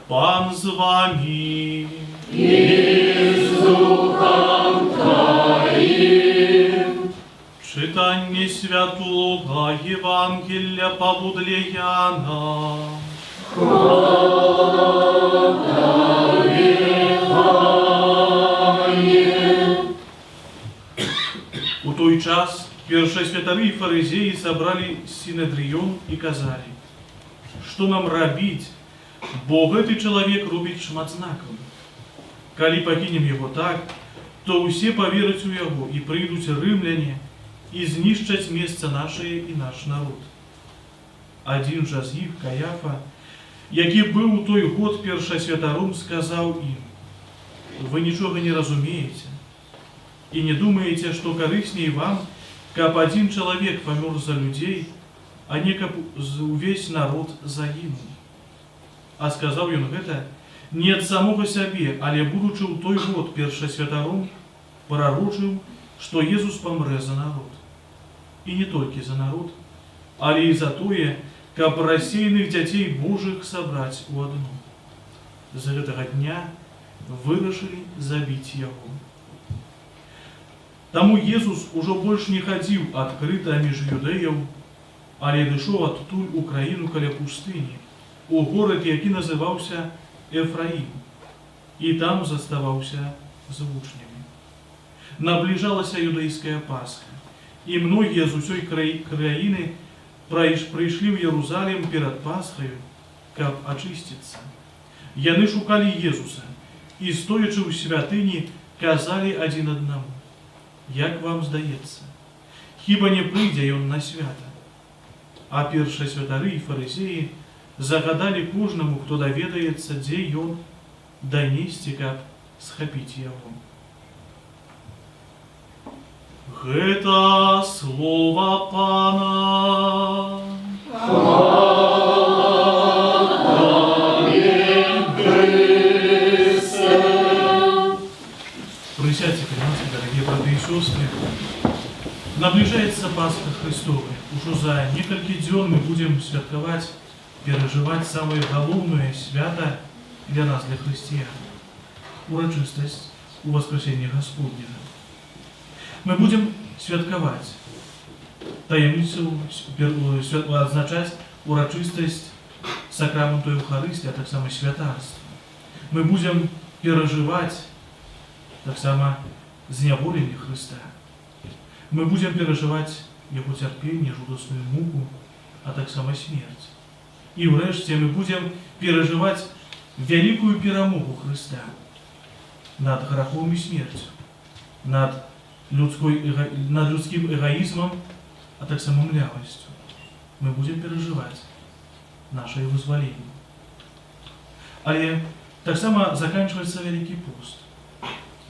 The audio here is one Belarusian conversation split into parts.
Пан з вами. І з Духом Твоїм. Читання Святого Євангелія по Будлеяна. У той час першосвятари и фаризеи собрали синедрион и казали, что нам робить, Бог этот человек робит шматзнаком. Коли покинем его так, то все поверят у его, и придут римляне, и знищать место наше и наш народ. Один же з їх, Каяфа, який був у той год першосвятаром, сказав їм: «Ви нічого не розумієте і не думаєте, що кориснее вам, каб один чоловік помер за людей, а не каб увесь народ загинув». А сказав він гэта не від самого себе, але будучи у той год першосвятаром, пророчив, що Єсус помре за народ. І не тільки за народ, але і за тое, каб рассеянных дзяцей Божых сабраць у адну. З гэтага дня вырашылі забіць яго. Таму Jesús ужо больш не хадзіў адкрыта між юдэяў, але дышоў адтуль у краіну каля пустыні, у горад, які называўся Ефраім, і там заставаўся з вучнямі. Набліжалася юдэйская Пасха, і многія з усёй краіны прыйшлі ў Єрусалім перад Пасхаю, каб ачысціцца. Яны шукалі Jesúса і, стоячы ў святыні, казалі адзін аднаму: «Як вам здаецца, хіба не прыйдзе ён на свята?» А першасвятары і фарысеі загадалі кожнаму, хто даведаецца, дзе ён, данесці, каб схапіць яго. Гэта слова Пана. Присядьте, клянусь, дорогие браты и сестры. Наближается Пасха Христовая. Уже за несколько дней мы будем святковать, переживать самое головное свято для нас, для христиан. Урочистость у Воскресения Господня. Мы будем святковать таємницю, означать урочистость сакраменту Евхаристии, а так само святарства. Мы будем переживать так само зняволення Христа. Мы будем переживать Его терпение, жудосную муку, а так само смерть. И врешті мы будем переживать великую перемогу Христа над грехом и смертью, над людским эгоизмом, а так само млявостью. Мы будем переживать наше вызволение. Але так само заканчивается Великий пост.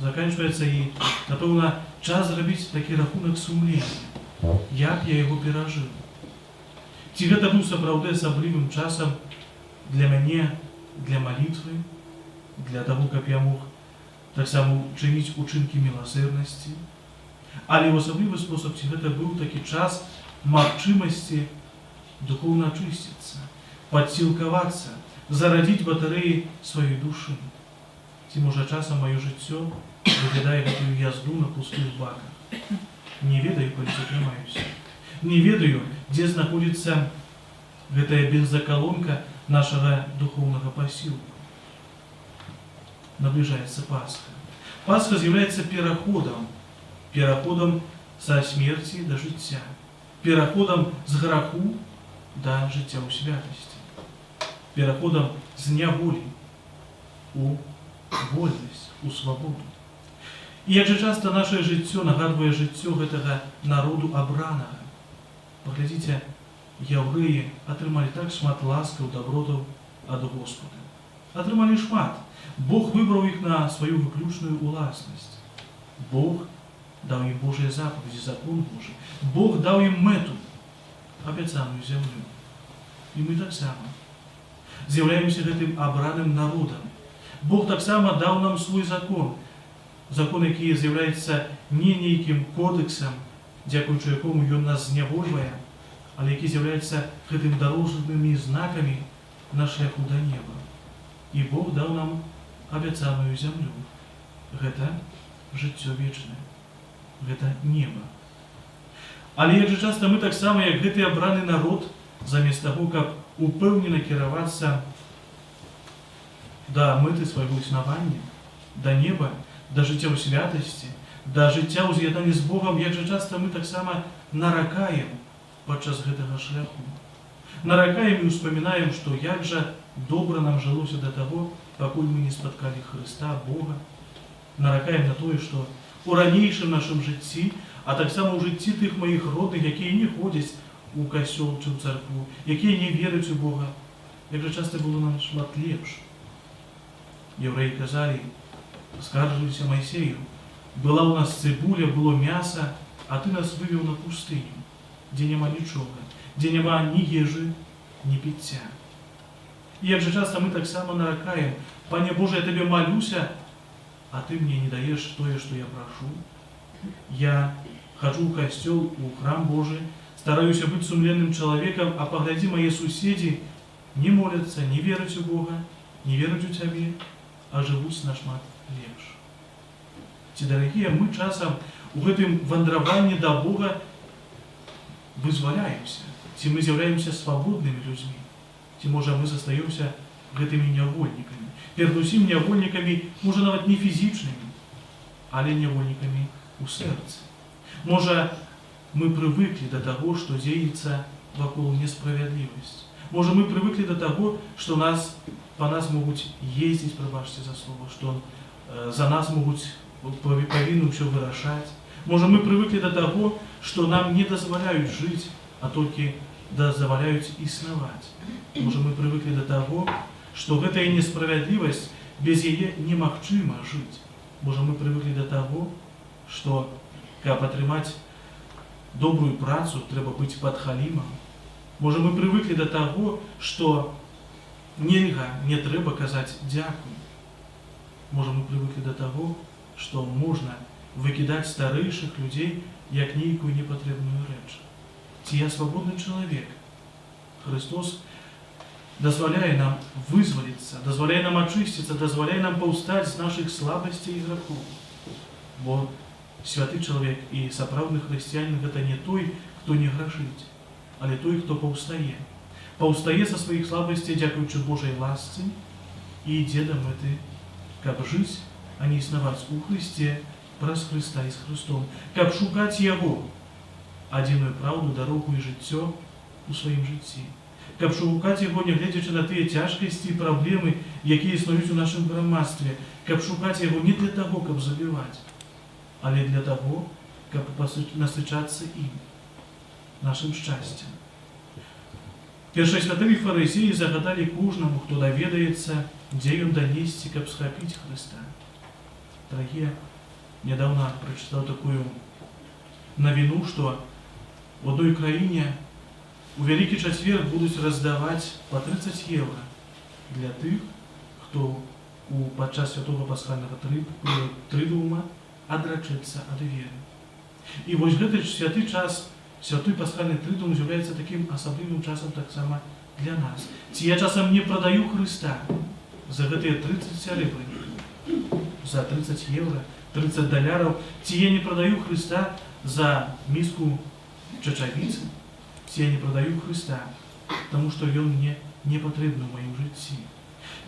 Заканчивается и, напевно, час зробити такий рахунок сумління. Як я його пережив? Ці гэта був сапраўды асаблівым часом для мяне, для молитвы, для того, каб я мог так само чыніць учынкі міласэрнасці. Але ў асаблівы спосаб ці гэта быў такі час магчымасці духовно очиститься, подсилковаться, зарадить батареи своей души. Ці може часом моє життя виглядає гэтую язду на пустых баках. Не ведаю, коли затрымаюся. Не ведаю, где знаходится гэтая бензоколонка нашего духовного посилку. Наближается Пасха. Пасха является переходом со смерти до життя, переходом с граху до життя у святости, переходом з няволі у вольность, у свободу. І як же часто наше життя нагадує життя гэтага народу абранага. Поглядите, яўрэі атрымалі так шмат ласкаў, добротаў ад Господа. Атрымалі шмат. Бог выбраў іх на свою выключную уласнасць. Бог даў ім Божыя заповеди, закон Божий. Бог даў ім мэту, абяцаную зямлю. І мы таксама з'яўляемся гэтым абраным народам. Бог таксама даў нам свой закон. Закон, які з'яўляецца не нейкім кодексам, дзякуючы якому ён нас знявольвае, але які з'яўляецца гэтым дарожнымі знакамі на шляху да неба. і Бог даў нам абяцаную зямлю. Гэта жыццё вечнае, гэта неба. Але як жа часта мы таксама, як гэты абраны народ, замест таго, каб упэўнена кіравацца да мэты свайго існавання, да неба, да жыцця ў святасці, да жыцця ў з'яднанні з Богам, як жа часта мы таксама наракаем падчас гэтага шляху. Наракаем і ўспамінаем, што як жа добра нам жылося да таго, пакуль мы не спаткалі Хрыста, Бога. Наракаем на тое, што у ранейшым нашым жыцці, а таксама ў жыцці тых маіх родных, якія не ходзяць у касцёл ці ў царкву, якія не вераць у Бога, як жа часта было нам шмат лепш. Яўрэі казалі, скаржыліся Майсею: была ў нас цыбуля, было мяса, а ты нас вывеў на пустыню, дзе няма нічога, дзе няма ні ежы, ні піцця. І як жа часта мы таксама наракаем: Пане Боже, я Табе малюся, а Ты мне не даеш тое, што я прашу. Я хаджу ў касцёл, у храм Божы, стараюся быць сумленным чалавекам, а паглядзі, мае суседзі не моляцца, не вераць у Бога, не вераць у Цябе, а жывуць нашмат лепш. Ці, дарагія, мы часам у гэтым вандраванні да Бога вызваляемся, ці мы з'яўляемся свабоднымі людзьмі, ці, можа, мы застаёмся гэтымі нявольнікамі. Перадусім нявольнікамі, можа, нават не фізічнымі, але нявольнікамі ў сэрцы. Можа, мы прывыклі да таго, што дзеецца вакол несправядлівасць. Можа, мы прывыклі да таго, што па нас могуць ездзіць, прабачце за слова, што за нас могуць павінны ўсё вырашаць. Можа, мы прывыклі да таго, што нам не дазваляюць жыць, а толькі дазваляюць існаваць. Можа, мы прывыклі да таго, што гэтая несправядлівасць, без яе немагчыма жыць. Можа, мы прывыклі да таго, што каб атрымаць добрую працу, трэба быць падхалімам. Можа, мы прывыклі да таго, што нельга, не трэба казаць дзякуй. Можа, мы прывыклі да таго, што можна выкідаць старэйшых людзей як нейкую непатрэбную рэч. Ці я свабодны чалавек? Христос дазваляе нам вызваліцца, дазваляе нам ачысціцца, дазваляе нам паўстаць з нашых слабасцей і грахоў. Бо святы чалавек і сапраўдны хрысціянін — гэта не той, хто не грашыць, але той, хто паўстае. Паўстае са сваіх слабасцей, дзякуючы Божай ласцы, і ідзе да мэты, каб жыць, а не існаваць у Хрысце, праз Хрыста і з Хрыстом, каб шукаць Яго, адзіную праўду, дарогу і жыццё у сваім жыцці, каб шукаць Яго, не гледзячы на тыя цяжкасці і праблемы, якія існуюць у нашым грамадстве, каб шукаць Яго не для таго, каб забіваць, але для таго, каб насычацца ім, нашым шчасцем. Першасвятыя фарысеі загадалі кожнаму, хто даведаецца, дзе ён данесці, каб схапіць Хрыста. Дарагія, нядаўна прачытаў такую навіну, што в одной краіне у Вялікі чацвер будуць раздаваць па 30 евро для тых, хто падчас святого пасхальнага трыдума адрачэцца ад веры. І вось гэты святы час, святой пасхальны трыдум з'яўляецца такім асаблівым часам таксама для нас. Ці я часам не прадаю Хрыста за гэтыя 30 сярэбры, за 30 евро, 30 даляраў, ці я не прадаю Хрыста за міску чачавіцы, ці я не прадаю Хрыста, таму што ён мне не патрэбны ў маім жыцці.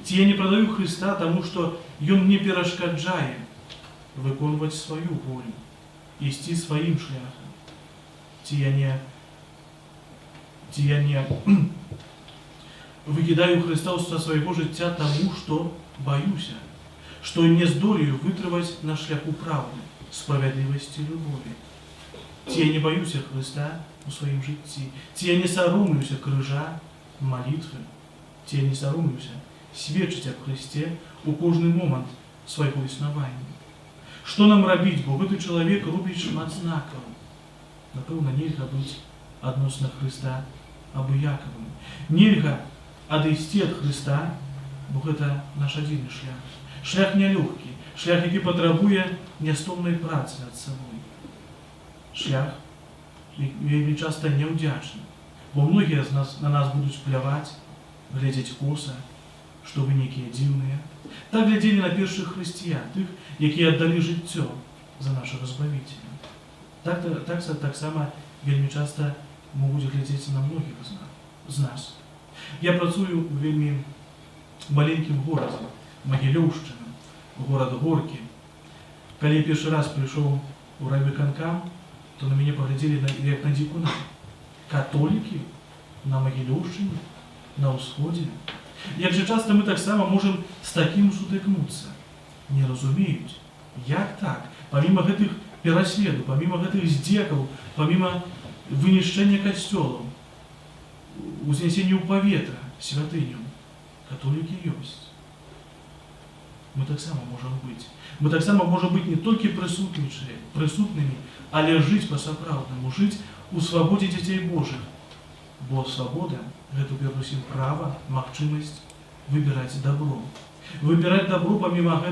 Ці я не прадаю Хрыста, таму што ён мне перашкаджае выконваць сваю волю, ісці сваім шляхам. Ці я не выкідаю Хрыста са свайго жыцця таму, што баюся, што не здолею вытрываць на шляху праўды, справядлівасці, любові. Ці я не баюся Хрыста у сваім жыцці, ці я не саромлюся крыжа, малітвы, ці я не саромлюся сведчыць аб Хрысце у кожны момант свайго існавання. Што нам рабіць, бо гэты чалавек робіць шмат знакаў. Напэўна, нельга быць адносна Хрыста абыякавым. Нельга адысці ад Хрыста, бо гэта наш адзіны шлях. Шлях нялёгкі, шлях, які патрабуе нястомнай працы над сабой. Шлях вельмі часта няўдзячны, бо многія на нас будуць пляваць, глядзець коса, што вы нейкія дзіўныя. Так глядзелі на першых хрысціян, тых, якія аддалі жыццё за нашага збавіцеля. Таксама вельмі часта могуць глядзець на многіх з нас. Я працую у вельмі маленькім горадзе, Магілёўшчына, горад Горкі. Калі я першы раз прыйшоў у райвыканкам, то на мяне паглядзелі як на дзікуна. Католікі на Магілёўшчыне, на ўсходзе. Як жа часта мы таксама можам з такім сутыкнуцца. Не разумеюць, як так? Паміма гэтых пераследу, паміма гэтых здзекаў, паміма вынішчэння касцёлаў, узнесення ў паветра святыню, католікі ёсць. Мы таксама можам быць. Мы таксама можам быць не толькі прысутнымі, але жыць па-сапраўднаму, жыць у свабодзе дзяцей Божых. Бо свабода – гэта перадусім права, магчымасць выбіраць дабро. Выбіраць дабро паміма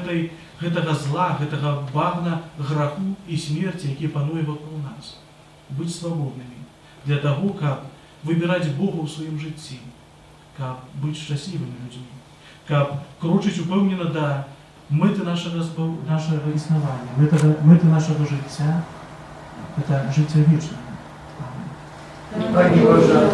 гэтага зла, гэтага багна, граху і смерці, які пануе вакол нас. Быць свабоднымі для таго, каб выбіраць Бога ў сваім жыцці, каб быць шчаслівымі людзьмі, каб крочыць упэўнена да мэты нашага існавання, мэты нашага жыцця, гэта жыцця вечнае. Пані Божа,